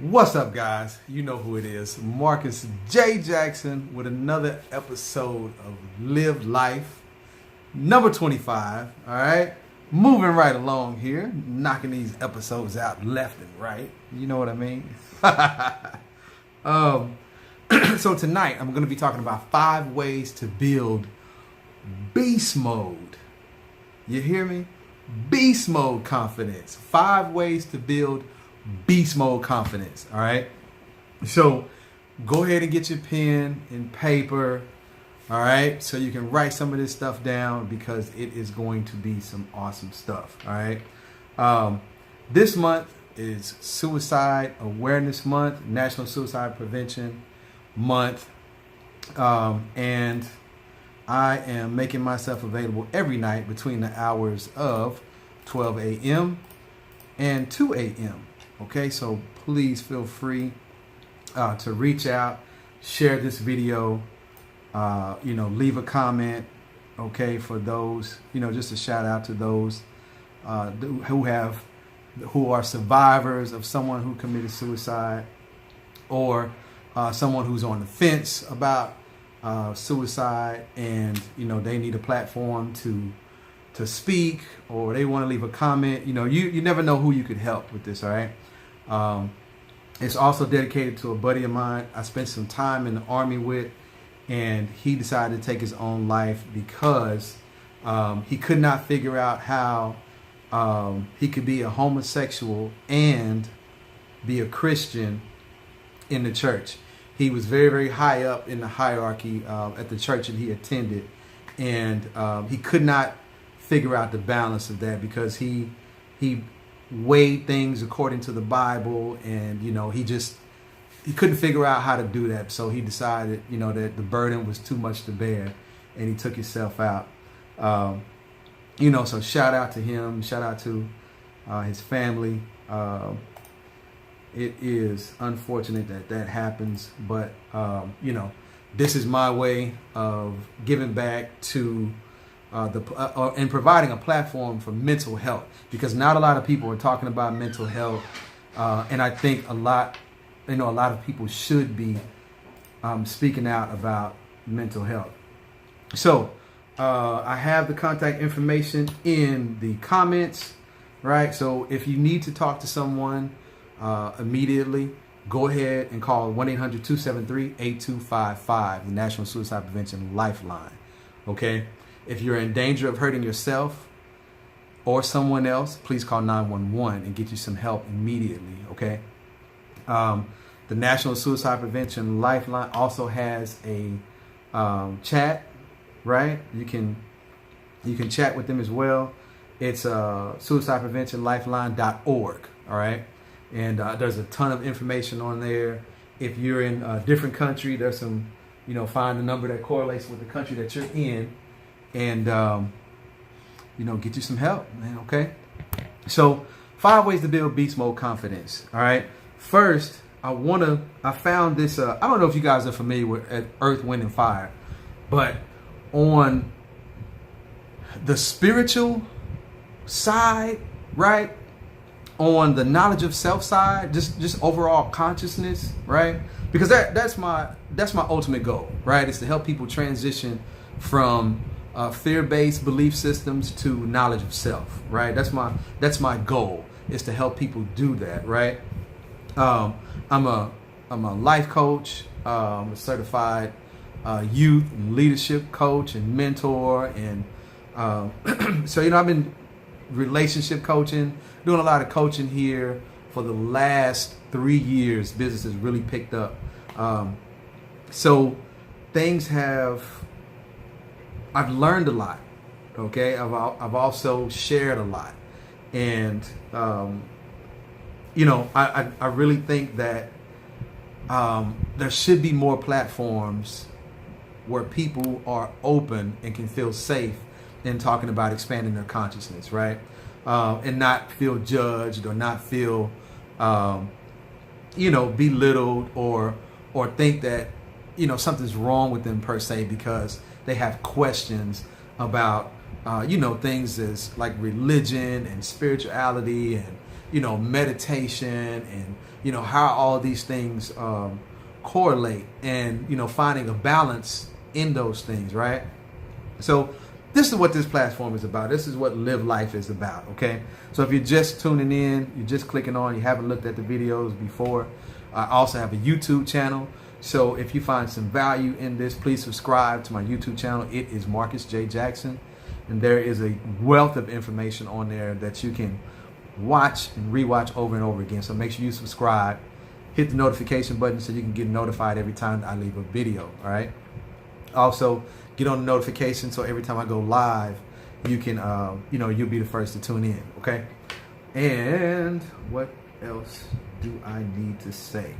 What's up, guys? You know who it is. Marcus J. Jackson with another episode of Live Life, number 25. All right, moving right along here, knocking these episodes out left and right. You know what I mean? So tonight I'm going to be talking about 5 ways to build beast mode. You hear me? Beast mode confidence. 5 ways to build beast mode confidence. All right, so go ahead and get your pen and paper, all right, so you can write some of this stuff down, because it is going to be some awesome stuff. All right, this month is Suicide Awareness Month, National Suicide Prevention Month, and I am making myself available every night between the hours of 12 a.m. and 2 a.m. Okay, so please feel free to reach out, share this video, leave a comment. Okay, for those, just a shout out to those who are survivors of someone who committed suicide, or someone who's on the fence about suicide, and they need a platform to speak, or they want to leave a comment. You never know who you could help with this. All right. It's also dedicated to a buddy of mine I spent some time in the Army with, and he decided to take his own life because he could not figure out how he could be a homosexual and be a Christian in the church. He was very, very high up in the hierarchy at the church that he attended, and he could not figure out the balance of that, because he weighed things according to the Bible, and he couldn't figure out how to do that. So he decided that the burden was too much to bear, and he took himself out. So shout out to him, shout out to his family. It is unfortunate that happens, but this is my way of giving back to and providing a platform for mental health, because not a lot of people are talking about mental health, and I think a lot of people should be speaking out about mental health. So I have the contact information in the comments, right? So if you need to talk to someone immediately, go ahead and call 1-800-273-8255, the National Suicide Prevention Lifeline. Okay. If you're in danger of hurting yourself or someone else, please call 911 and get you some help immediately. Okay. The National Suicide Prevention Lifeline also has a chat, right? You can chat with them as well. It's suicidepreventionlifeline.org. All right. And there's a ton of information on there. If you're in a different country, there's some, find a number that correlates with the country that you're in, and get you some help, man. Okay. So 5 ways to build beast mode confidence. All right. First, I found this. I don't know if you guys are familiar with Earth, Wind, and Fire, but on the spiritual side, right? On the knowledge of self side, just overall consciousness, right? Because that's my ultimate goal, right? Is to help people transition from fear-based belief systems to knowledge of self, right? That's my goal, is to help people do that, right? I'm a life coach, I'm a certified youth and leadership coach and mentor, and so I've been relationship coaching, doing a lot of coaching here for the last 3 years. Business has really picked up. So I've learned a lot. Okay. I've also shared a lot. And, I really think that there should be more platforms where people are open and can feel safe in talking about expanding their consciousness, right? And not feel judged, or not feel, belittled, or think that, something's wrong with them per se, because they have questions about, things as like religion and spirituality, and meditation and, how all these things correlate and, finding a balance in those things, right? So this is what this platform is about. This is what Live Life is about, okay? So if you're just tuning in, you're just clicking on, you haven't looked at the videos before, I also have a YouTube channel. So if you find some value in this, please subscribe to my YouTube channel. It is Marcus J. Jackson. And there is a wealth of information on there that you can watch and rewatch over and over again. So make sure you subscribe, hit the notification button so you can get notified every time I leave a video, all right? Also, get on the notification so every time I go live, you can, you'll be the first to tune in, okay? And what else do I need to say?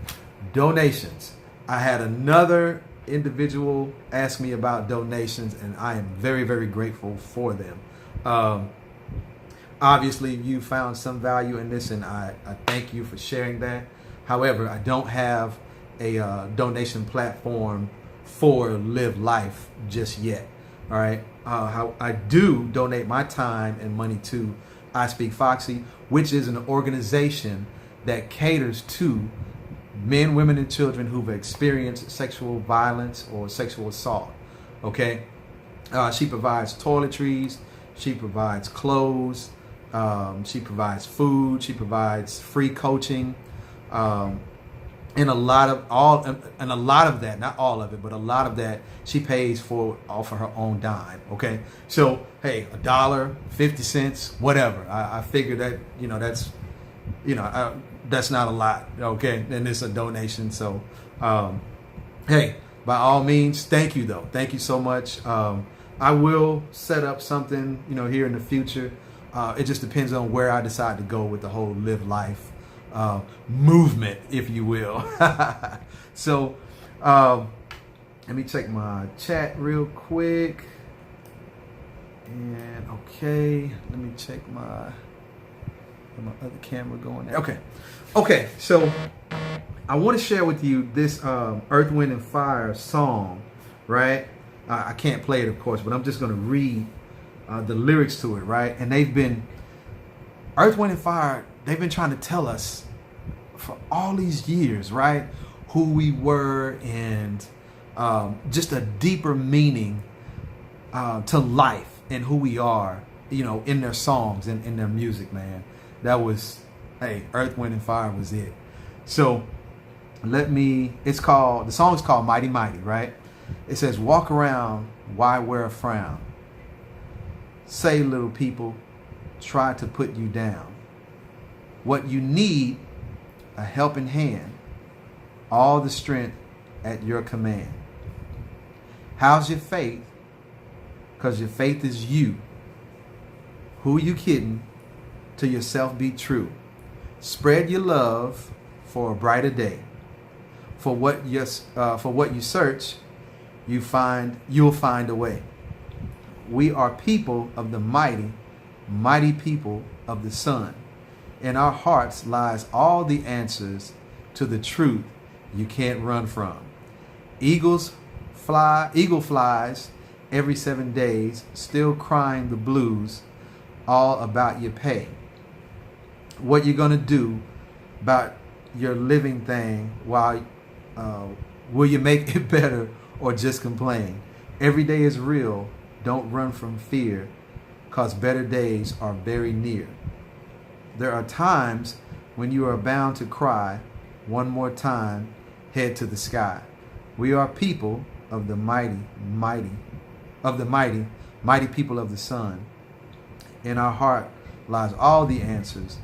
Donations. I had another individual ask me about donations, and I am very, very grateful for them. Obviously, you found some value in this, and I thank you for sharing that. However, I don't have a donation platform for Live Life just yet. All right. How I do donate my time and money to I Speak Foxy, which is an organization that caters to men, women, and children who've experienced sexual violence or sexual assault. Okay. She provides toiletries. She provides clothes. She provides food. She provides free coaching. And a lot of that, not all of it, but a lot of that she pays for off of her own dime. Okay. So, hey, $1, 50 cents, whatever. I figure that, that's not a lot. Okay. And it's a donation. So, hey, by all means, thank you though. Thank you so much. I will set up something, here in the future. It just depends on where I decide to go with the whole Live Life movement, if you will. So let me check my chat real quick. And okay, let me check my other camera going there. Okay, so I want to share with you this Earth, Wind, and Fire song, right? I can't play it, of course, but I'm just going to read the lyrics to it, right? And Earth, Wind, and Fire, they've been trying to tell us for all these years, right, who we were and just a deeper meaning to life and who we are, in their songs and in their music, man. That was, hey, Earth, Wind, and Fire was it. So the song is called Mighty Mighty, right? It says, walk around, why wear a frown? Say, little people, try to put you down. What you need, a helping hand, all the strength at your command. How's your faith? Because your faith is you. Who you kidding? To yourself be true. Spread your love for a brighter day. For what you search, you'll find a way. We are people of the mighty, mighty people of the sun. In our hearts lies all the answers to the truth you can't run from. Eagle flies every 7 days, still crying the blues, all about your pay. What you gonna do about your living thing? While will you make it better or just complain? Every day is real. Don't run from fear, 'cause better days are very near. There are times when you are bound to cry. One more time, head to the sky. We are people of the mighty, mighty people of the sun. In our heart lies all the answers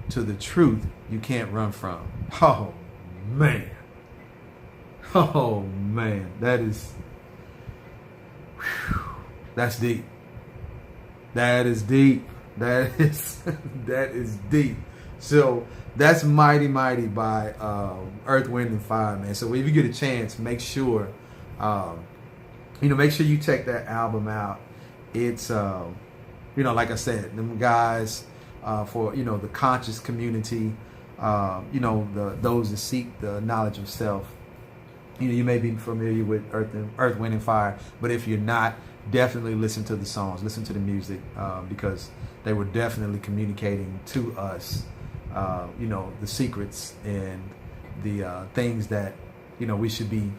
to the truth you can't run from. Oh man. That's deep. That is deep. That is deep. So that's Mighty Mighty by Earth, Wind, and Fire, man. So if you get a chance, make sure you check that album out. It's like I said, them guys for the conscious community, those that seek the knowledge of self. You may be familiar with Earth, Wind, and Fire, but if you're not, definitely listen to the songs, listen to the music, because they were definitely communicating to us the secrets and the things that, we should be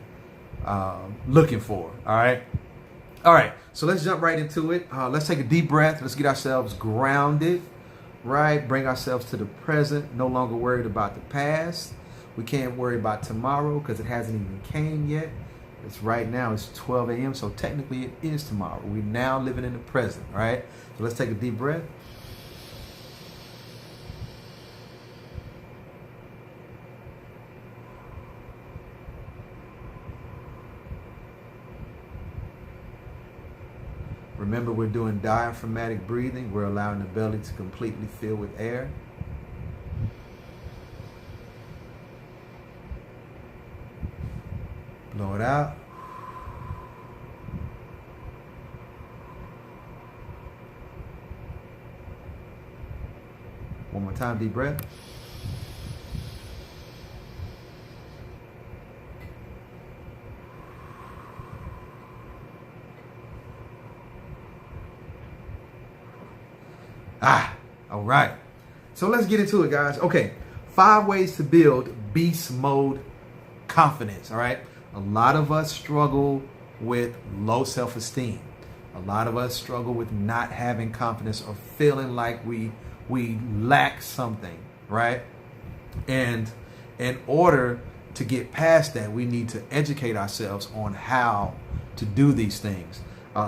looking for. All right. So let's jump right into it. Let's take a deep breath. Let's get ourselves grounded, right? Bring ourselves to the present. No longer worried about the past. We can't worry about tomorrow because it hasn't even came yet. It's right now. It's 12 a.m. So technically it is tomorrow. We're now living in the present, right? So let's take a deep breath. Remember, we're doing diaphragmatic breathing. We're allowing the belly to completely fill with air. Blow it out. One more time, deep breath. All right. So let's get into it, guys. Okay. 5 ways to build beast mode confidence. All right. A lot of us struggle with low self-esteem. A lot of us struggle with not having confidence or feeling like we lack something, right? And in order to get past that, we need to educate ourselves on how to do these things.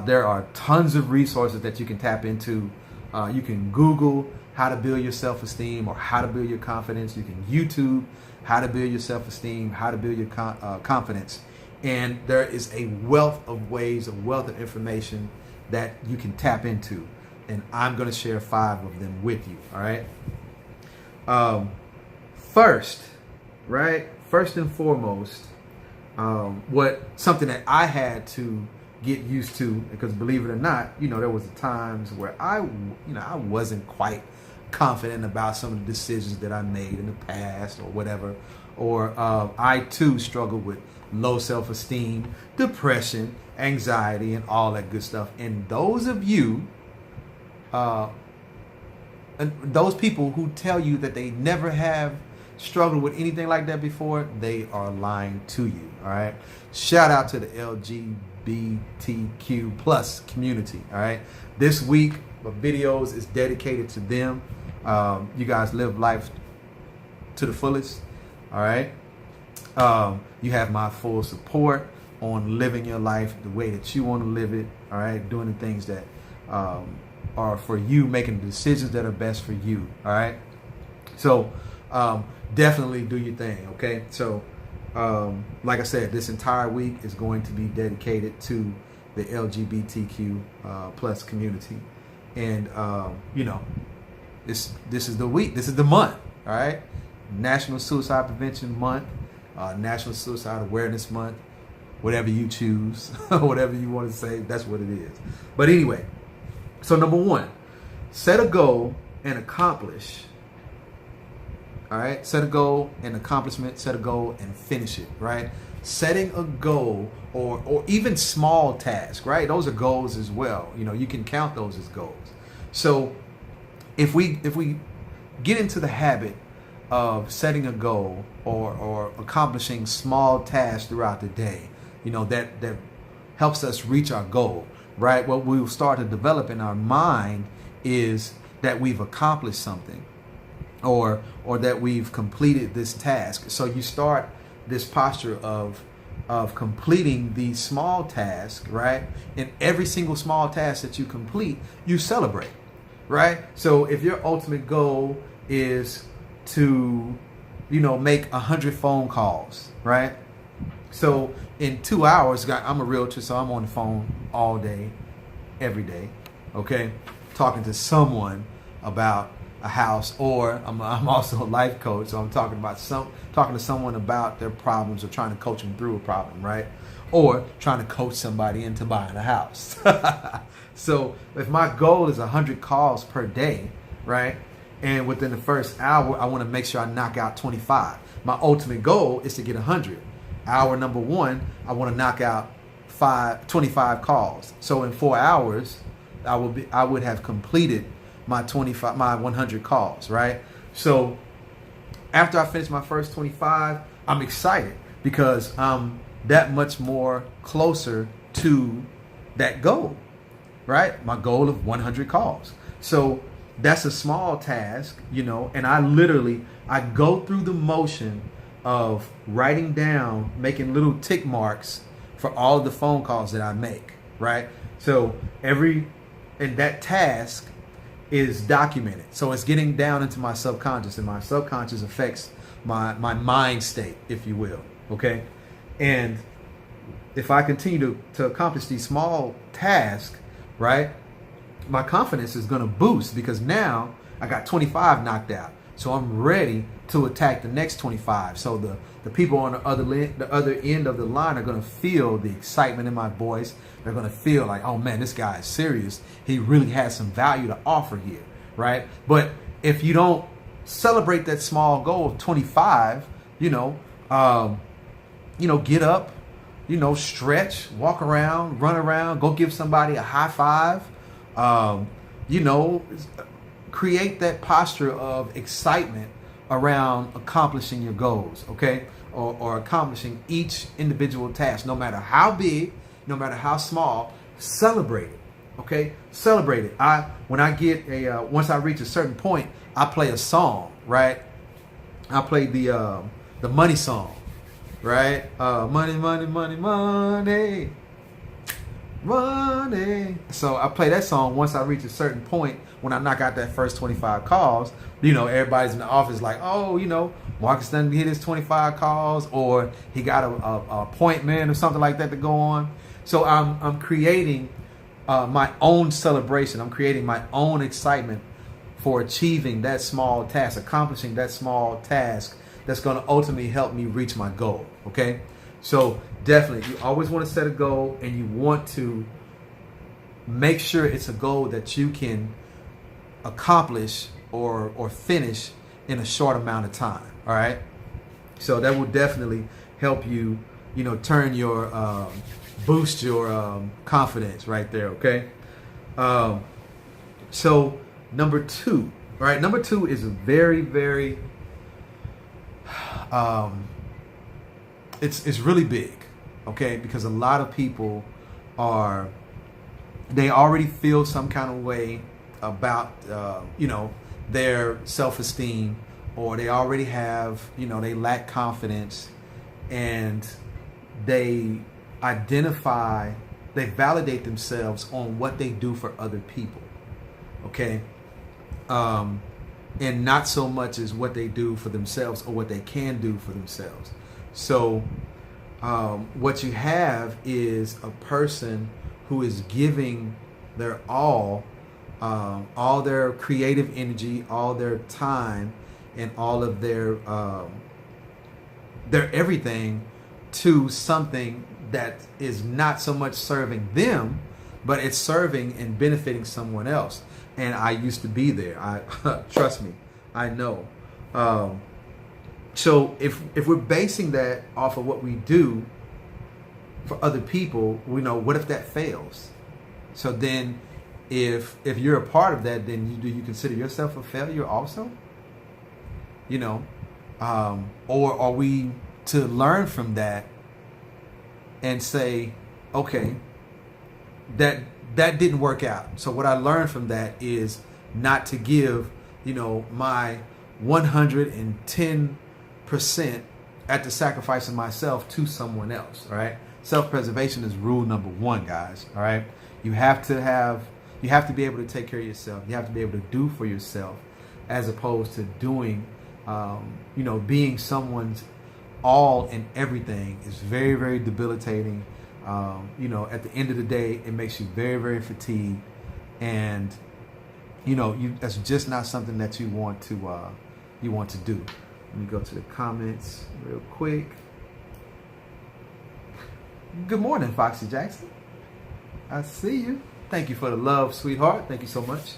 There are tons of resources that you can tap into. You can Google how to build your self-esteem or how to build your confidence. You can YouTube how to build your self-esteem, how to build your confidence. And there is a wealth of ways, a wealth of information that you can tap into. And I'm going to share 5 of them with you. All right. First and foremost, something that I had to get used to, because believe it or not, there was times where I wasn't quite confident about some of the decisions that I made in the past or whatever, or I too struggled with low self-esteem, depression, anxiety, and all that good stuff. And those of you, and those people who tell you that they never have struggled with anything like that before, they are lying to you. All right. Shout out to the LGBTQ plus community. All right. This week, my videos is dedicated to them. You guys live life to the fullest. All right. You have my full support on living your life the way that you want to live it. All right. Doing the things that are for you, making the decisions that are best for you. All right. So definitely do your thing. Okay. So like I said, this entire week is going to be dedicated to the LGBTQ plus community. And, this is the week. This is the month. All right. National Suicide Prevention Month, National Suicide Awareness Month, whatever you choose, whatever you want to say, that's what it is. But anyway, so number 1, set a goal and accomplish. All right. Set a goal and accomplishment, set a goal and finish it. Right. Setting a goal or even small tasks. Right. Those are goals as well. You can count those as goals. So if we get into the habit of setting a goal or accomplishing small tasks throughout the day, that helps us reach our goal, right? What we'll start to develop in our mind is that we've accomplished something or that we've completed this task. So you start this posture of completing these small tasks, right? And every single small task that you complete, you celebrate, right? So if your ultimate goal is to, make 100 phone calls, right? So in 2 hours, I'm a realtor, so I'm on the phone all day, every day, okay? Talking to someone about a house, or I'm also a life coach, so I'm talking to someone about their problems or trying to coach them through a problem, right? Or trying to coach somebody into buying a house. So if my goal is 100 calls per day, right? And within the first hour, I want to make sure I knock out 25. My ultimate goal is to get 100. Hour number 1, I want to knock out 25 calls. So in 4 hours, I would have completed my 100 calls, right? So after I finish my first 25, I'm excited because I'm that much more closer to that goal, right? My goal of 100 calls. So that's a small task, and I go through the motion of writing down, making little tick marks for all of the phone calls that I make, right? So and that task is documented. So it's getting down into my subconscious, and my subconscious affects my mind state, if you will, okay? And if I continue to accomplish these small tasks, right, my confidence is going to boost because now I got 25 knocked out. So I'm ready to attack the next 25. So the people on the other end of the line are going to feel the excitement in my voice. They're going to feel like, oh man, this guy is serious. He really has some value to offer here, right? But if you don't celebrate that small goal of 25, get up, stretch, walk around, run around, go give somebody a high five, create that posture of excitement around accomplishing your goals, okay? Or accomplishing each individual task, no matter how big, no matter how small, celebrate it, okay? Celebrate it. When I get once I reach a certain point, I play a song, right? I play the money song, right? Money, money, money, money, money. So I play that song once I reach a certain point. When I knock out that first 25 calls, everybody's in the office like, oh, Marcus done hit his 25 calls, or he got a appointment or something like that to go on. So I'm creating my own celebration. I'm creating my own excitement for achieving that small task, accomplishing that small task that's going to ultimately help me reach my goal. Okay, so definitely, you always want to set a goal, and you want to make sure it's a goal that you can accomplish or finish in a short amount of time. All right, so that will definitely help you, turn your boost your confidence right there. Okay, so number 2, right? Number 2 is a very, very it's really big, okay? Because a lot of people they already feel some kind of way about their self-esteem, or they already have, they lack confidence, and they validate themselves on what they do for other people, okay? And not so much as what they do for themselves or what they can do for themselves. So what you have is a person who is giving their all their creative energy, all their time, and all of their everything to something that is not so much serving them, but it's serving and benefiting someone else. And I used to be there. Trust me, I know. So if we're basing that off of what we do for other people, what if that fails? So then, if you're a part of that, then do you consider yourself a failure also? Or are we to learn from that and say, okay, that didn't work out. So what I learned from that is not to give, my 110% at the sacrifice of myself to someone else. All right. Self-preservation is rule number 1, guys. All right. You have to be able to take care of yourself. You have to be able to do for yourself, as opposed to doing, being someone's all and everything is very, very debilitating. At the end of the day, it makes you very, very fatigued, and that's just not something that you want to do. Let me go to the comments real quick. Good morning, Foxy Jackson. I see you. Thank you for the love, sweetheart. Thank you so much.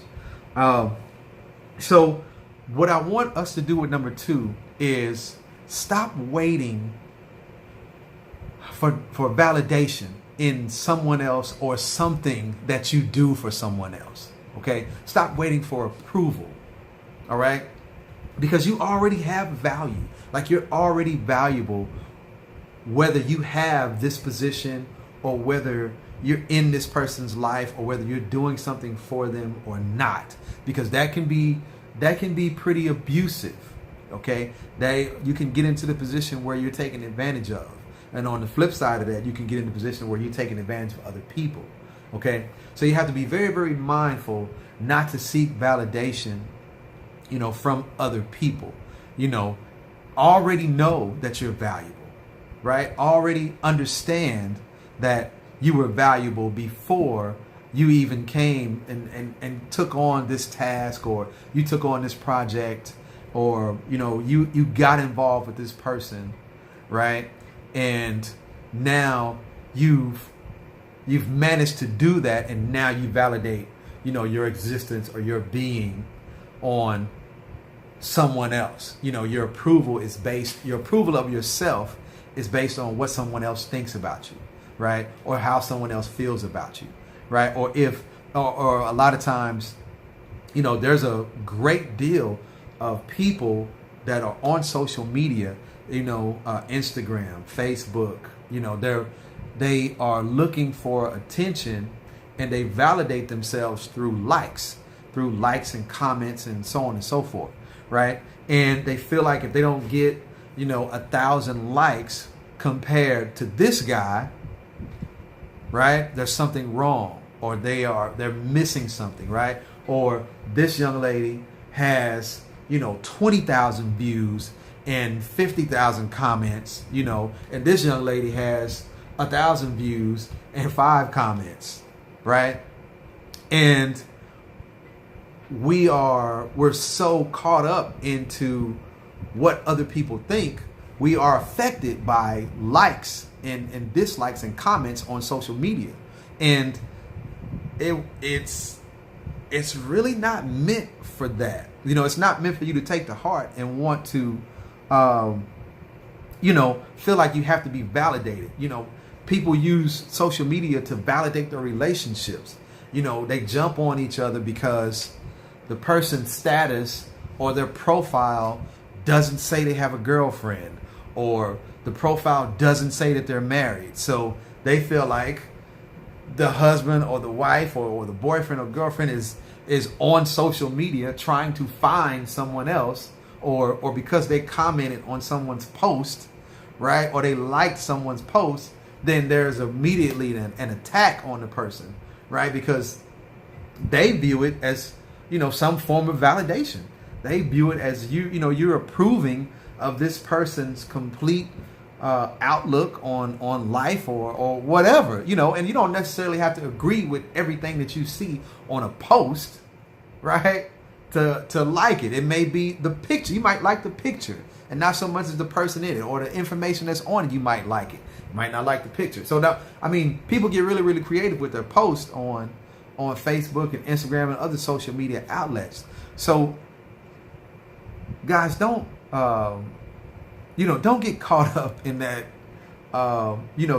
So what I want us to do with number 2 is stop waiting for validation in someone else or something that you do for someone else. Okay? Stop waiting for approval. All right? Because you already have value. Like, you're already valuable, whether you have this position or whether you're in this person's life or whether you're doing something for them or not. Because that can be pretty abusive. Okay, you can get into the position where you're taken advantage of. And on the flip side of that, you can get in the position where you're taking advantage of other people. Okay, so you have to be very, very mindful not to seek validation, from other people. Already know that you're valuable, right? Already understand that you were valuable before you even came and took on this task, or you took on this project, or you got involved with this person, right? And now you've managed to do that, and now you validate your existence or your being on someone else. Your approval of yourself is based on what someone else thinks about you, right? Or how someone else feels about you, right? Or a lot of times, there's a great deal of people that are on social media, Instagram, Facebook, they are looking for attention, and they validate themselves through likes and comments and so on and so forth, right? And they feel like if they don't get 1,000 likes compared to this guy, right, there's something wrong, or they're missing something, right? Or this young lady has 20,000 views and 50,000 comments, and this young lady has 1,000 views and 5 comments, right? And we're so caught up into what other people think, we are affected by likes and dislikes and comments on social media. And it's really not meant for that. It's not meant for you to take to heart and want to, feel like you have to be validated. People use social media to validate their relationships. They jump on each other because the person's status or their profile doesn't say they have a girlfriend, or the profile doesn't say that they're married. So they feel like the husband or the wife or the boyfriend or girlfriend is on social media trying to find someone else, or because they commented on someone's post, right? Or they liked someone's post, then there's immediately an attack on the person, right? Because they view it as, some form of validation. They view it as you're approving of this person's complete outlook on life or whatever, and you don't necessarily have to agree with everything that you see on a post, right? To like it. It may be the picture. You might like the picture and not so much as the person in it, or the information that's on it. You might like it. You might not like the picture. So now, people get really, really creative with their posts on Facebook and Instagram and other social media outlets. So guys, don't get caught up in that,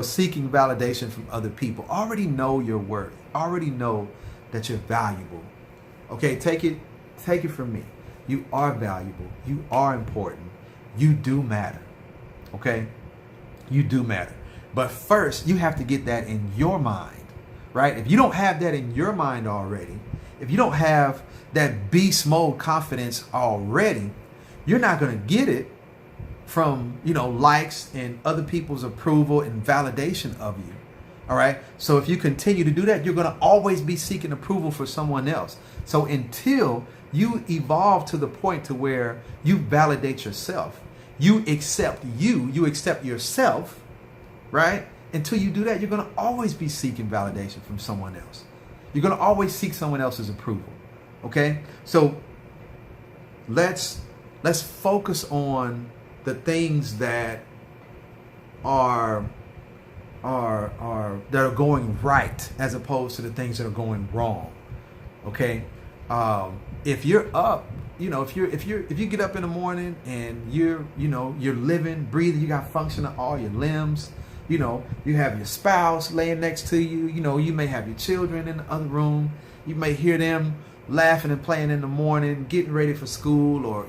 seeking validation from other people. Already know your worth. Already know that you're valuable. Okay, take it from me. You are valuable. You are important. You do matter. Okay? You do matter. But first, you have to get that in your mind, right? If you don't have that in your mind already, if you don't have that beast mode confidence already, you're not going to get it from, likes and other people's approval and validation of you. All right. So if you continue to do that, you're going to always be seeking approval for someone else. So until you evolve to the point to where you validate yourself, you accept yourself, right? Until you do that, you're going to always be seeking validation from someone else. You're going to always seek someone else's approval. Okay. So let's focus on the things that are going right, as opposed to the things that are going wrong. Okay. If you're up, if you get up in the morning and you're living, breathing, you got function of all your limbs, you have your spouse laying next to you, you may have your children in the other room, you may hear them laughing and playing in the morning, getting ready for school, or,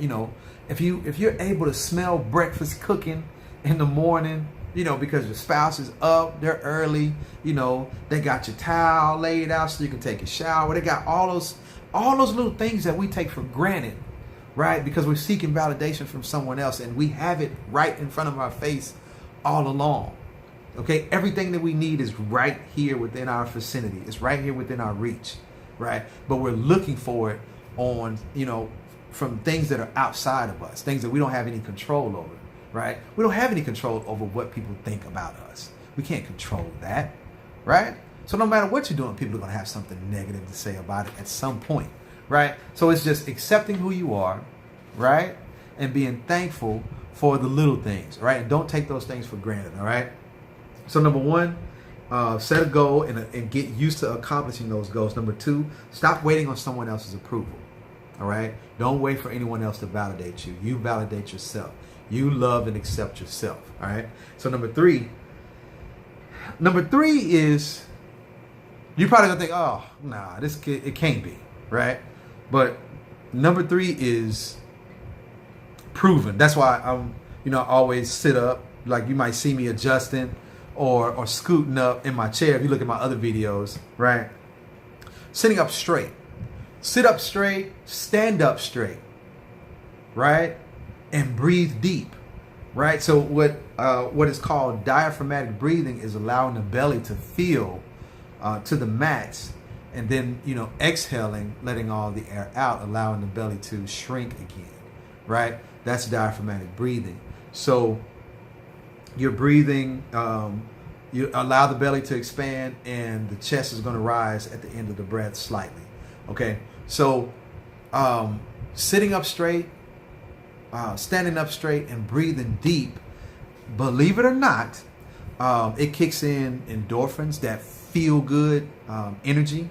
if you're able to smell breakfast cooking in the morning, because your spouse is up, they're early, they got your towel laid out so you can take a shower. They got all those little things that we take for granted, right? Because we're seeking validation from someone else, and we have it right in front of our face all along. Okay, everything that we need is right here within our vicinity. It's right here within our reach, right? But we're looking for it on, from things that are outside of us, things that we don't have any control over, right? We don't have any control over what people think about us. We can't control that, right? So no matter what you're doing, people are going to have something negative to say about it at some point, right? So it's just accepting who you are, right? And being thankful for the little things, right? And don't take those things for granted, all right? So number one, set a goal and get used to accomplishing those goals. Number two, stop waiting on someone else's approval, all right? Don't wait for anyone else to validate you. You validate yourself. You love and accept yourself, all right? So number three is, you're probably gonna think, oh, nah, it can't be, right? But number three is proven. That's why I'm, I always sit up. Like, you might see me adjusting or scooting up in my chair if you look at my other videos, right? Sitting up straight. Sit up straight, stand up straight, right? And breathe deep, right? So what is called diaphragmatic breathing is allowing the belly to fill to the max, and then, exhaling, letting all the air out, allowing the belly to shrink again, right? That's diaphragmatic breathing. So you're breathing, you allow the belly to expand, and the chest is going to rise at the end of the breath slightly. Okay, so sitting up straight, standing up straight, and breathing deep, believe it or not, it kicks in endorphins, that feel good energy,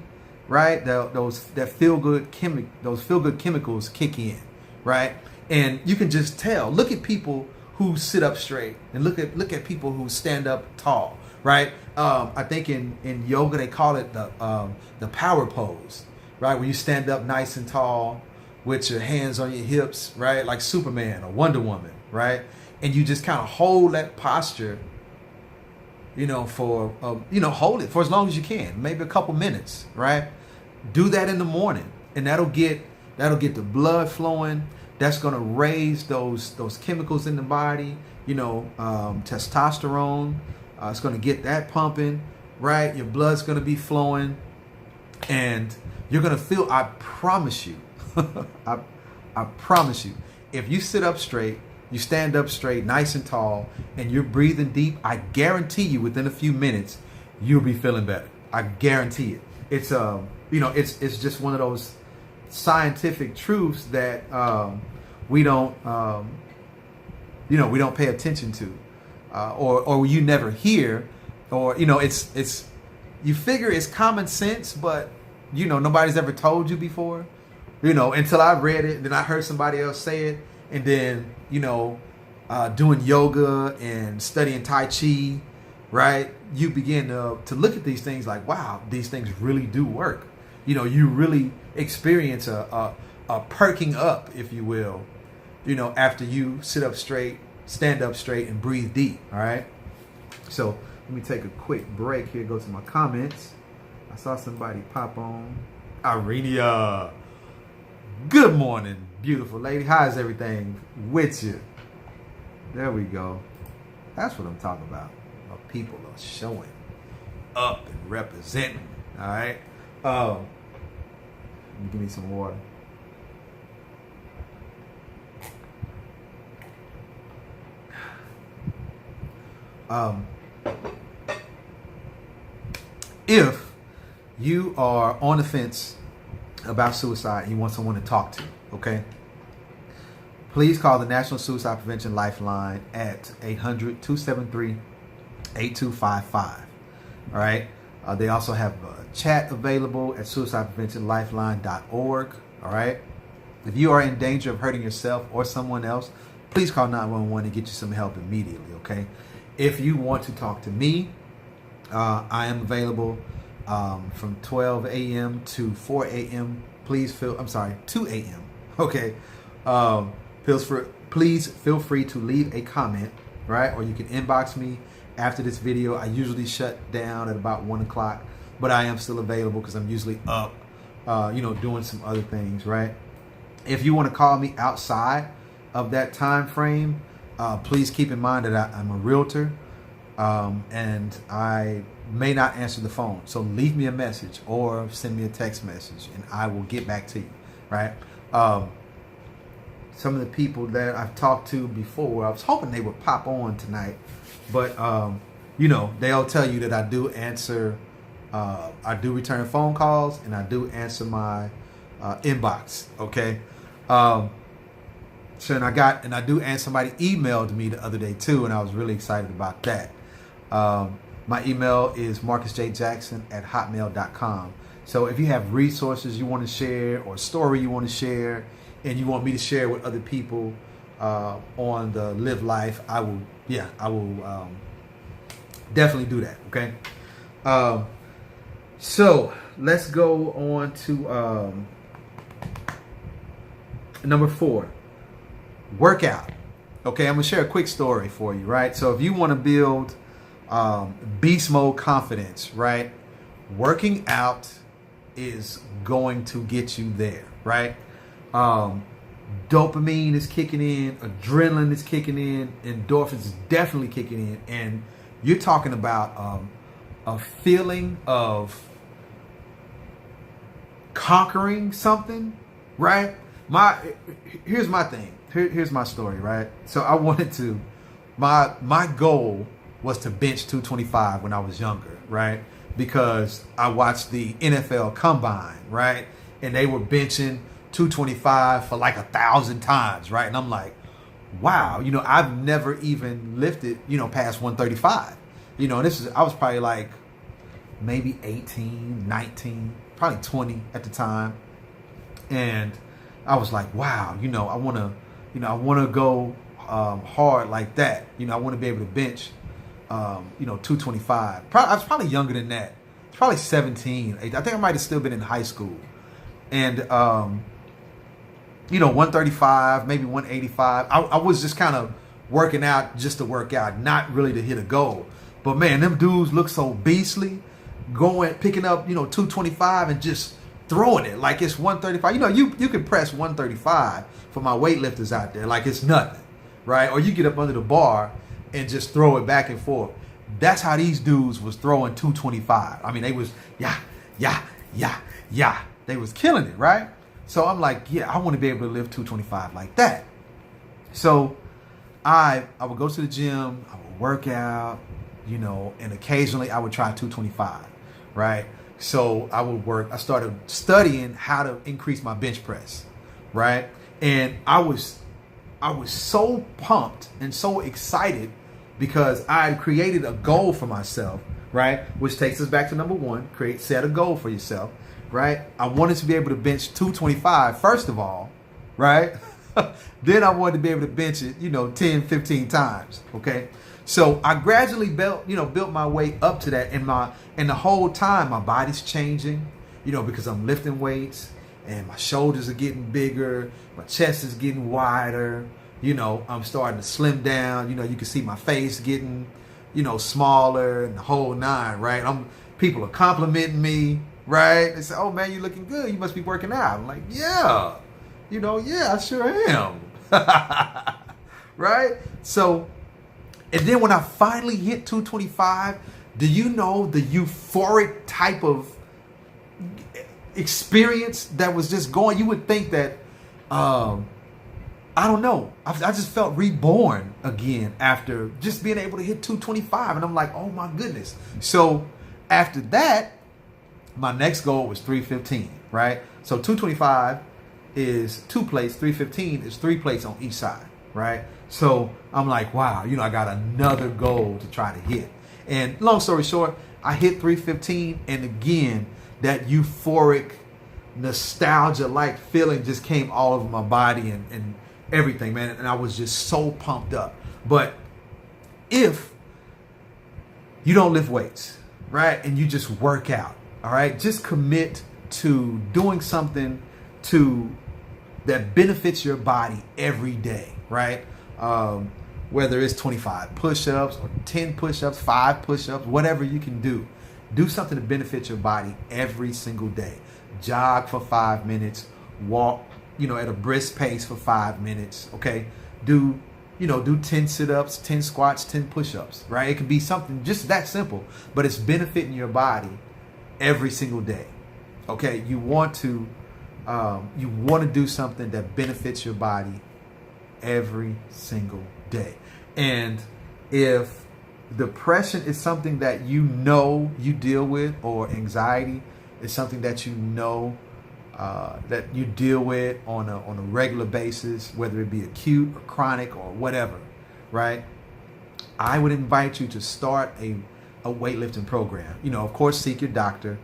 right? Those feel good chemicals kick in, right? And you can just tell. Look at people who sit up straight, and look at people who stand up tall, right? I think in yoga they call it the power pose, right? When you stand up nice and tall with your hands on your hips, right? Like Superman or Wonder Woman, right? And you just kind of hold that posture, for hold it for as long as you can, maybe a couple minutes, right? Do that in the morning, and that'll get the blood flowing. That's going to raise those chemicals in the body, testosterone. It's going to get that pumping, right? Your blood's going to be flowing, and you're going to feel, I promise you, I promise you, if you sit up straight, you stand up straight, nice and tall, and you're breathing deep, I guarantee you within a few minutes, you'll be feeling better. I guarantee it. It's, it's just one of those scientific truths that we don't pay attention to, or you never hear, or it's you figure it's common sense, but nobody's ever told you before, until I read it, then I heard somebody else say it, and then doing yoga and studying Tai Chi, right? You begin to look at these things like, wow, these things really do work. You really experience a perking up, if you will, after you sit up straight, stand up straight, and breathe deep, all right? So let me take a quick break here, go to my comments. I saw somebody pop on. Irenia, good morning, beautiful lady. How's everything with you? There we go. That's what I'm talking about. People are showing up and representing, all right? Give me some water. If you are on the fence about suicide and you want someone to talk to, okay, please call the National Suicide Prevention Lifeline at 800-273-8255. All right. They also have a chat available at suicidepreventionlifeline.org. All right. If you are in danger of hurting yourself or someone else, please call 911 and get you some help immediately. Okay. If you want to talk to me, I am available from 12 a.m. to 4 a.m. 2 a.m. Okay. Please feel free to leave a comment, right? Or you can inbox me after this video. I usually shut down at about 1 o'clock, but I am still available because I'm usually up, doing some other things, right? If you want to call me outside of that time frame, please keep in mind that I'm a realtor, and I may not answer the phone. So leave me a message or send me a text message and I will get back to you, right? Some of the people that I've talked to before, I was hoping they would pop on tonight, but they'll tell you that I do answer, I do return phone calls and I do answer my inbox. Okay. I somebody emailed me the other day too, and I was really excited about that. My email is marcusjjackson@hotmail.com. So if you have resources you want to share or a story you want to share and you want me to share with other people on the Live Life, I will definitely do that. Okay. So let's go on to number 4, workout. Okay, I'm gonna share a quick story for you, right? So if you want to build beast mode confidence, right? Working out is going to get you there, right? Dopamine is kicking in, adrenaline is kicking in, endorphins is definitely kicking in, and you're talking about a feeling of conquering something, right? Here's my thing. Here's my story, right? So I wanted to, my goal was to bench 225 when I was younger, right? Because I watched the NFL Combine, right? And they were benching 225 for like 1,000 times, right? And I'm like, wow, I've never even lifted, past 135. And I was probably like maybe 18, 19, probably 20 at the time. And I was like, wow, I want to go hard like that. I want to be able to bench, 225. I was probably younger than that. It's probably 17. I think I might have still been in high school. And, 135, maybe 185. I was just kind of working out just to work out, not really to hit a goal. But man, them dudes look so beastly, picking up, 225 and just throwing it like it's 135. You can press 135 for my weightlifters out there like it's nothing, right? Or you get up under the bar and just throw it back and forth. That's how these dudes was throwing 225. I mean, they was yeah. They was killing it, right? So I'm like, yeah, I want to be able to lift 225 like that. So I would go to the gym, I would work out, and occasionally I would try 225, right? So I started studying how to increase my bench press, right? And I was so pumped and so excited because I had created a goal for myself, right? Which takes us back to number 1, set a goal for yourself, right? I wanted to be able to bench 225 first of all, right? Then I wanted to be able to bench it, 10, 15 times, okay? So I gradually built my way up to that, and the whole time my body's changing, because I'm lifting weights and my shoulders are getting bigger, my chest is getting wider, I'm starting to slim down, you can see my face getting, smaller and the whole 9, right? People are complimenting me, right? They say, "Oh man, you're looking good. You must be working out." I'm like, "Yeah, yeah, I sure am." Right? So, and then when I finally hit 225, do you know the euphoric type of experience that was just going? You would think that, I don't know. I just felt reborn again after just being able to hit 225. And I'm like, oh my goodness. So after that, my next goal was 315, right? So 225 is 2 plates, 315 is 3 plates on each side, right? So I'm like, wow, I got another goal to try to hit. And long story short, I hit 315, and again, that euphoric, nostalgia-like feeling just came all over my body and everything, man. And I was just so pumped up. But if you don't lift weights, right, and you just work out, all right, just commit to doing something that benefits your body every day, right? Whether it's 25 push-ups or 10 push-ups, 5 push-ups, whatever you can do. Do something to benefit your body every single day. Jog for 5 minutes, walk, at a brisk pace for 5 minutes, okay? Do 10 sit-ups, 10 squats, 10 push-ups, right? It can be something just that simple, but it's benefiting your body every single day, okay? You want to do something that benefits your body every single day. And if depression is something that you deal with, or anxiety is something that that you deal with on a regular basis, whether it be acute or chronic or whatever, right? I would invite you to start a weightlifting program. Of course, seek your doctor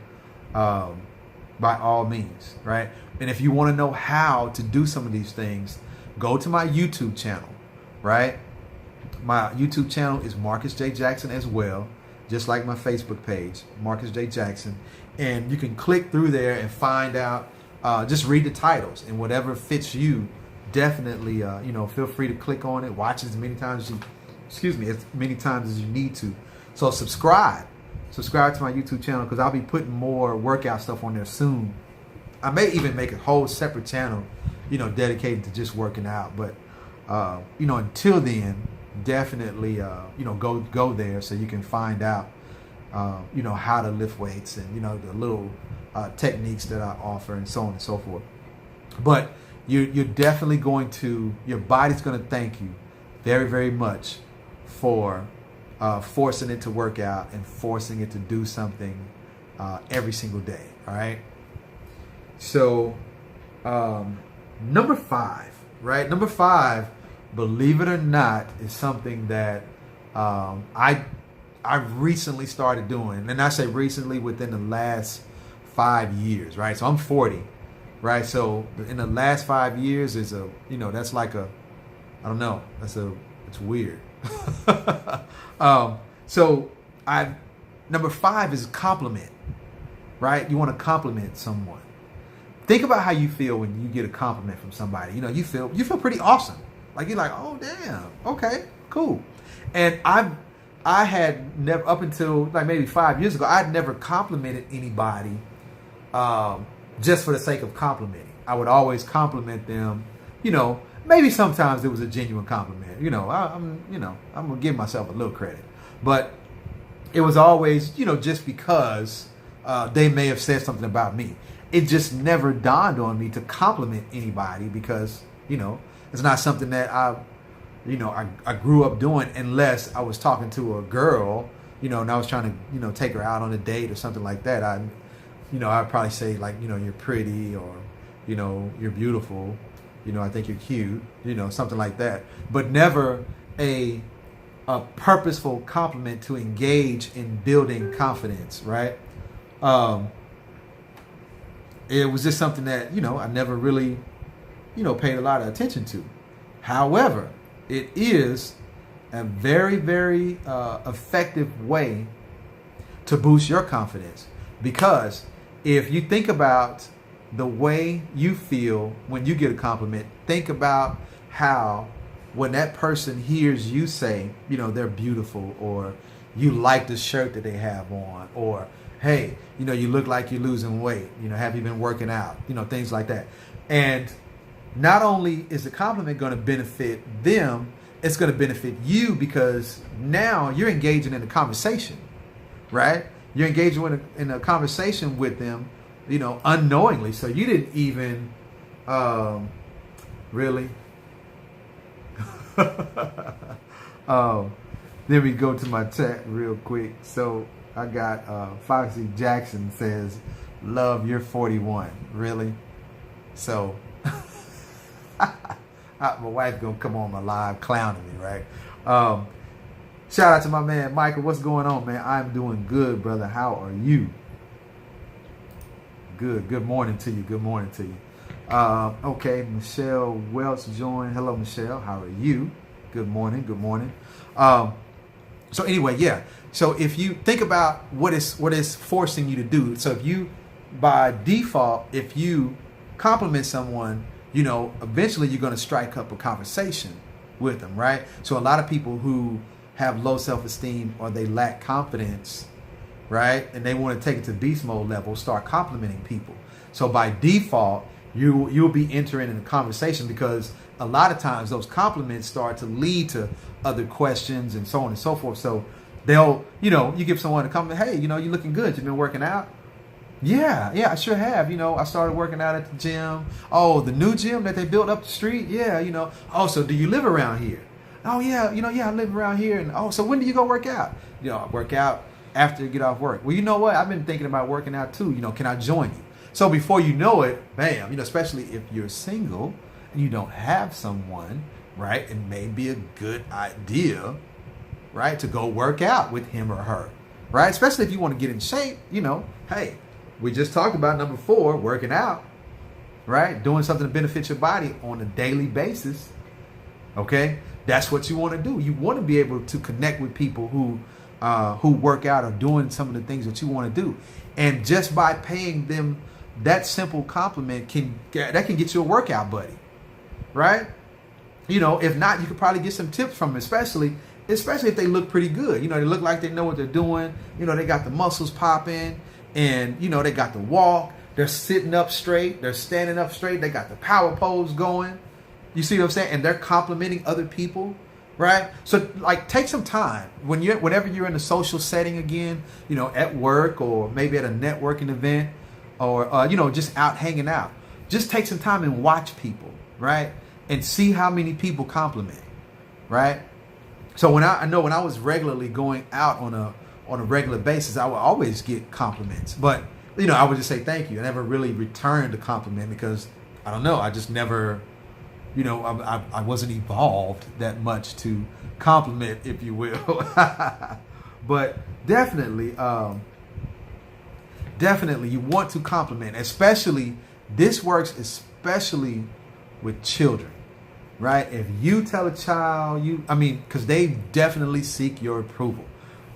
by all means, right? And if you want to know how to do some of these things, go to my YouTube channel, right? My YouTube channel is Marcus J. Jackson as well, just like my Facebook page, Marcus J. Jackson. And you can click through there and find out, just read the titles, and whatever fits you, definitely, feel free to click on it, watch it as many times as you need to. So subscribe to my YouTube channel, because I'll be putting more workout stuff on there soon. I may even make a whole separate channel, dedicated to just working out. But, until then, definitely, go there so you can find out, how to lift weights and, the little techniques that I offer and so on and so forth. But you're definitely your body's going to thank you very, very much for forcing it to work out and forcing it to do something every single day. All right. So number 5, right? Number 5, believe it or not, is something that I recently started doing. And I say recently, within the last 5 years, right? So I'm 40, right? So in the last 5 years is that's like I don't know. It's weird. So number 5 is compliment, right? You want to compliment someone. Think about how you feel when you get a compliment from somebody. You feel pretty awesome. Like, you're like, oh damn, okay, cool. And I had never, up until like maybe 5 years ago, I'd never complimented anybody just for the sake of complimenting. I would always compliment them. Maybe sometimes it was a genuine compliment. I'm gonna give myself a little credit, but it was always, just because they may have said something about me. It just never dawned on me to compliment anybody, because it's not something that I grew up doing, unless I was talking to a girl, and I was trying to take her out on a date or something like that. I'd probably say, like, you're pretty, or you're beautiful, I think you're cute, something like that. But never a purposeful compliment to engage in building confidence, right? It was just something that, I never really, paid a lot of attention to. However, it is a very, very effective way to boost your confidence. Because if you think about the way you feel when you get a compliment, think about how when that person hears you say, they're beautiful, or you like the shirt that they have on, or hey, you look like you're losing weight, have you been working out, things like that. And not only is the compliment going to benefit them, it's going to benefit you, because now you're engaging in a conversation, right? You're engaging in a conversation with them, unknowingly. So you didn't even really. Let me go to my chat real quick. So I got Foxy Jackson says, "Love, you're 41." Really? So my wife gonna come on my live clowning me, right? Shout out to my man Michael. What's going on, man? I'm doing good, brother. How are you? Good. Good morning to you. Good morning to you. Okay, Michelle Welch joined. Hello, Michelle. How are you? Good morning. Good morning. So anyway, yeah. So if you think about what is forcing you to do, so if you, by default, if you compliment someone, eventually you're going to strike up a conversation with them, right? So a lot of people who have low self-esteem or they lack confidence, right, and they want to take it to beast mode level, start complimenting people. So by default, you'll be entering in a conversation, because a lot of times those compliments start to lead to other questions and so on and so forth. So they'll, you give someone a compliment, hey, you're looking good. You've been working out? Yeah, I sure have. I started working out at the gym. Oh, the new gym that they built up the street? Yeah, Oh, so do you live around here? Oh, yeah, I live around here. And oh, so when do you go work out? I work out after you get off work. Well, you know what? I've been thinking about working out too. Can I join you? So before you know it, bam, especially if you're single and you don't have someone, right, it may be a good idea, right, to go work out with him or her, right? Especially if you want to get in shape, hey, we just talked about number 4, working out, right? Doing something to benefit your body on a daily basis, okay? That's what you want to do. You want to be able to connect with people who work out or doing some of the things that you want to do. And just by paying them that simple compliment can get you a workout buddy, right? If not, you could probably get some tips from them, especially if they look pretty good. They look like they know what they're doing. They got the muscles popping, and they got the walk. They're sitting up straight. They're standing up straight. They got the power pose going. You see what I'm saying? And they're complimenting other people, right? So take some time whenever you're in a social setting again, at work or maybe at a networking event, or just out hanging out. Just take some time and watch people, right? And see how many people compliment, right? So when I was regularly going out on a regular basis, I would always get compliments. But I would just say thank you. I never really returned a compliment because I don't know. I just never, I wasn't evolved that much to compliment, if you will. But definitely you want to compliment, especially, this works especially with children, right? If you tell a child, because they definitely seek your approval,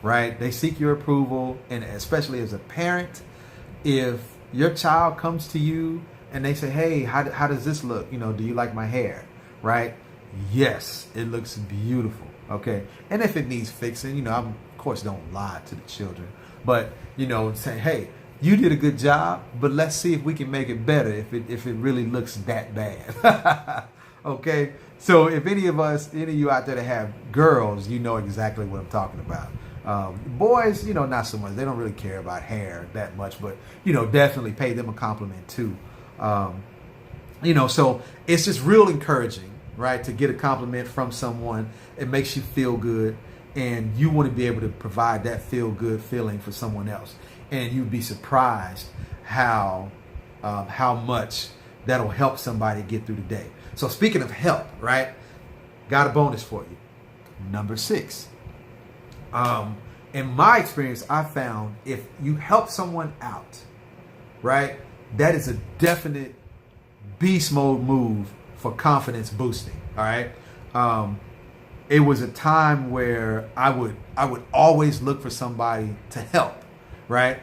right? They seek your approval, and especially as a parent, if your child comes to you and they say, hey, how does this look? Do you like my hair, right? Yes, it looks beautiful, okay? And if it needs fixing, I of course don't lie to the children, but, say, hey, you did a good job, but let's see if we can make it better if it really looks that bad. Okay? So if any of you out there that have girls, you know exactly what I'm talking about. Boys, not so much. They don't really care about hair that much, but, definitely pay them a compliment too. So it's just real encouraging, right? To get a compliment from someone. It makes you feel good, and you want to be able to provide that feel good feeling for someone else. And you'd be surprised how much that'll help somebody get through the day. So speaking of help, right? Got a bonus for you. Number 6. In my experience, I found if you help someone out, right, that is a definite beast mode move for confidence boosting. All right. It was a time where I would always look for somebody to help. Right?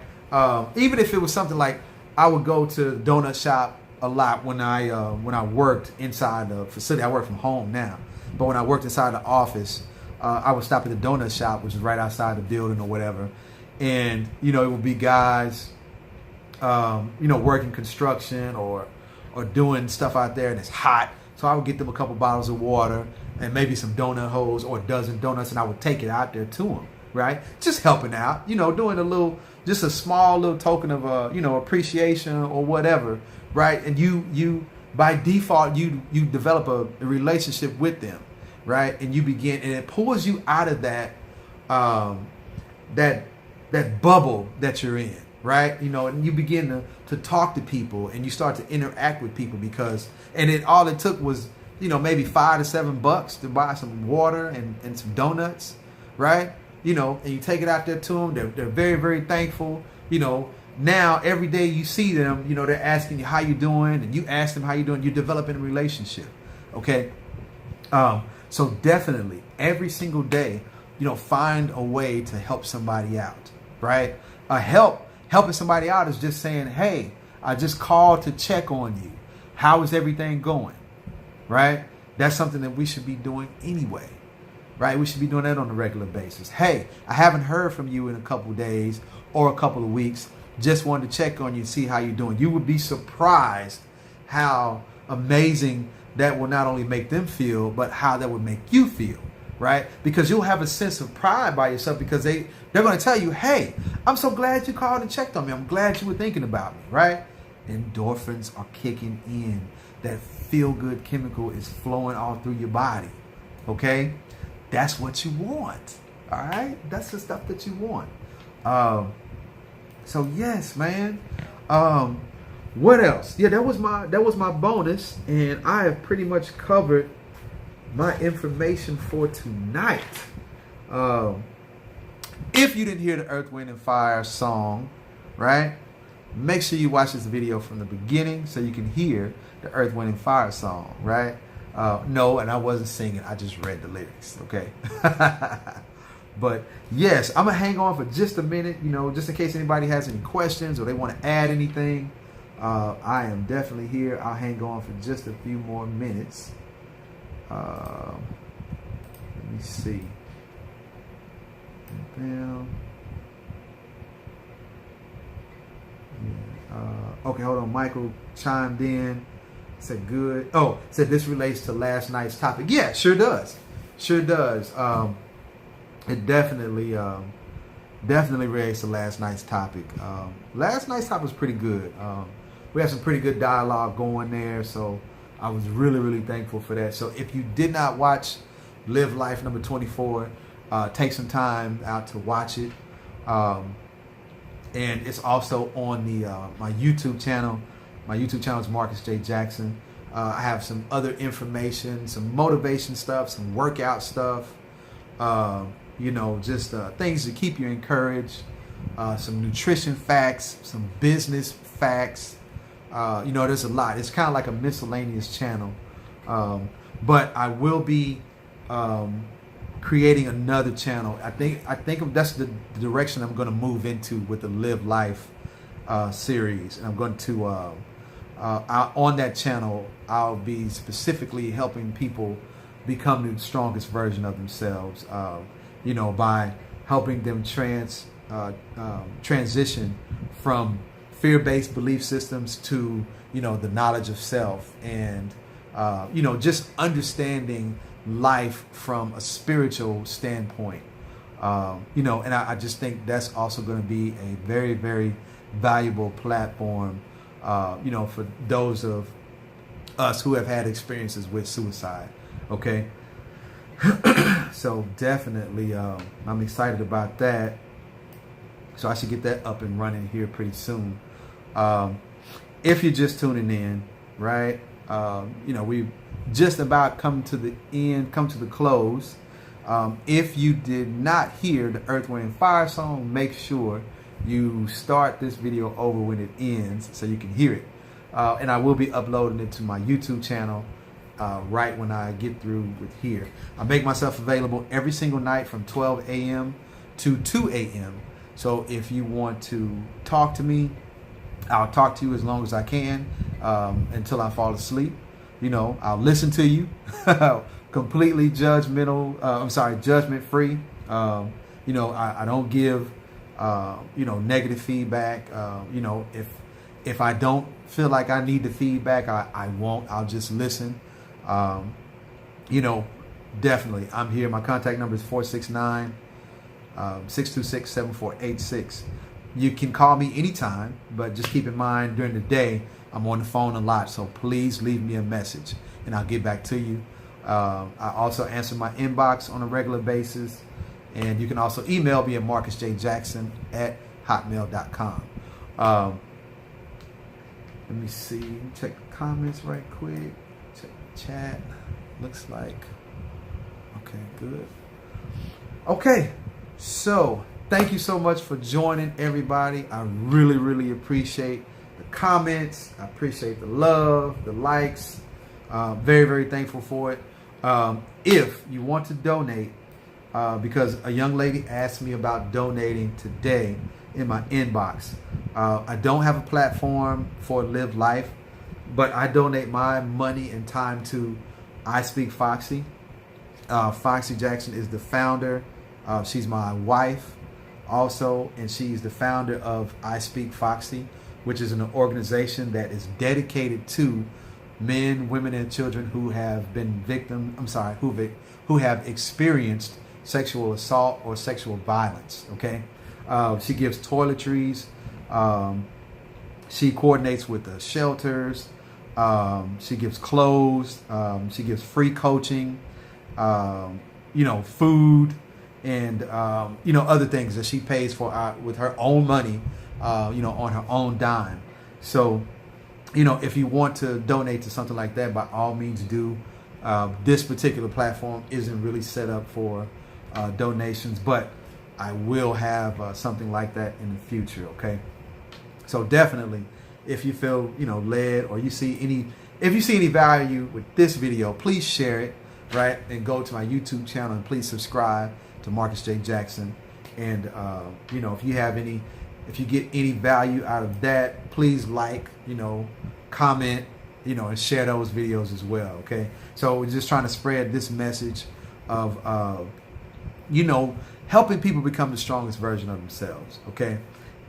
Even if it was something like, I would go to the donut shop a lot when I worked inside the facility. I work from home now, but when I worked inside the office, I would stop at the donut shop, which is right outside the building or whatever. And, it would be guys, working construction or doing stuff out there, and it's hot. So I would get them a couple bottles of water and maybe some donut holes or a dozen donuts, and I would take it out there to them. Right? Just helping out, doing just a small little token of, appreciation or whatever. Right? And you by default, you develop a relationship with them. Right? And you begin, and it pulls you out of that bubble that you're in. Right? And you begin to talk to people, and you start to interact with people all it took was, maybe $5 to $7 to buy some water and some donuts. Right? And you take it out there to them. They're very, very thankful. Now every day you see them, they're asking you how you doing, and you ask them how you doing. You're developing a relationship. Okay. So definitely every single day, find a way to help somebody out. Right. Helping somebody out is just saying, hey, I just called to check on you. How is everything going? Right? That's something that we should be doing anyway. Right? We should be doing that on a regular basis. Hey, I haven't heard from you in a couple of days or a couple of weeks. Just wanted to check on you and see how you're doing. You would be surprised how amazing that will not only make them feel, but how that would make you feel. Right? Because you'll have a sense of pride by yourself, because they're going to tell you, hey, I'm so glad you called and checked on me. I'm glad you were thinking about me. Right? Endorphins are kicking in. That feel-good chemical is flowing all through your body. Okay? That's what you want. All right? That's the stuff that you want. So yes, man. What else? Yeah, that was my bonus, and I have pretty much covered my information for tonight. If you didn't hear the Earth, Wind, and Fire song, right? Make sure you watch this video from the beginning so you can hear the Earth, Wind, and Fire song, right? No, and I wasn't singing. I just read the lyrics, okay? But yes, I'm going to hang on for just a minute, just in case anybody has any questions or they want to add anything. I am definitely here. I'll hang on for just a few more minutes. Let me see. Okay, hold on. Michael chimed in. Said good. Oh, said this relates to last night's topic. Yeah, sure does. Sure does. It definitely relates to last night's topic. Last night's topic was pretty good. We had some pretty good dialogue going there, so I was really, really thankful for that. So if you did not watch Live Life number 24, take some time out to watch it. And it's also on the my YouTube channel. My YouTube channel is Marcus J. Jackson. I have some other information, some motivation stuff, some workout stuff, just things to keep you encouraged, some nutrition facts, some business facts. There's a lot. It's kind of like a miscellaneous channel. But I will be creating another channel. I think that's the direction I'm going to move into with the Live Life series. And I'm going to on that channel, I'll be specifically helping people become the strongest version of themselves. By helping them transition from fear-based belief systems to the knowledge of self, and just understanding life from a spiritual standpoint. And I just think that's also going to be a very, very valuable platform, for those of us who have had experiences with suicide. Okay. So definitely, I'm excited about that. So I should get that up and running here pretty soon. If you're just tuning in, right? We've just about come to the close. If you did not hear the Earth, Wind, and Fire song, make sure you start this video over when it ends so you can hear it. And I will be uploading it to my YouTube channel right when I get through with here. I make myself available every single night from 12 a.m. to 2 a.m. So if you want to talk to me, I'll talk to you as long as I can until I fall asleep. I'll listen to you completely judgment free. I don't give negative feedback. If I don't feel like I need the feedback, I won't. I'll just listen. Definitely, I'm here. My contact number is 469-626-7486. You can call me anytime, but just keep in mind during the day, I'm on the phone a lot. So please leave me a message and I'll get back to you. I also answer my inbox on a regular basis. And you can also email me at marcusjjackson@hotmail.com. Let me see. Check the comments right quick. Check the chat. Looks like. Okay, good. Okay, so thank you so much for joining, everybody. I really, really appreciate the comments. I appreciate the love, the likes. Very, very thankful for it. If you want to donate, because a young lady asked me about donating today in my inbox. I don't have a platform for Live Life. but I donate my money and time to I Speak Foxy. Foxy Jackson is the founder. She's my wife also, and she's the founder of I Speak Foxy, which is an organization that is dedicated to men, women, and children who have been who have experienced sexual assault or sexual violence. Okay, she gives toiletries. She coordinates with the shelters. She gives clothes. She gives free coaching. Food, and other things that she pays for with her own money. On her own dime. So, if you want to donate to something like that, by all means do. This particular platform isn't really set up for donations, but I will have something like that in the future. Okay. So definitely, if you feel led, or if you see any value with this video, please share it, right? And go to my YouTube channel and please subscribe to Marcus J. Jackson. And if you get any value out of that, please comment, and share those videos as well. Okay. So we're just trying to spread this message of helping people become the strongest version of themselves. Okay.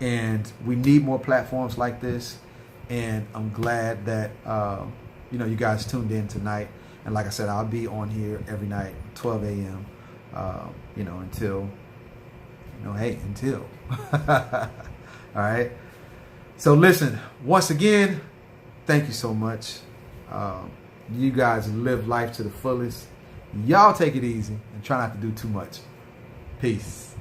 And we need more platforms like this. And I'm glad that, you guys tuned in tonight. And like I said, I'll be on here every night, 12 a.m., until. All right. So listen, once again, thank you so much. You guys live life to the fullest. Y'all take it easy and try not to do too much. Peace.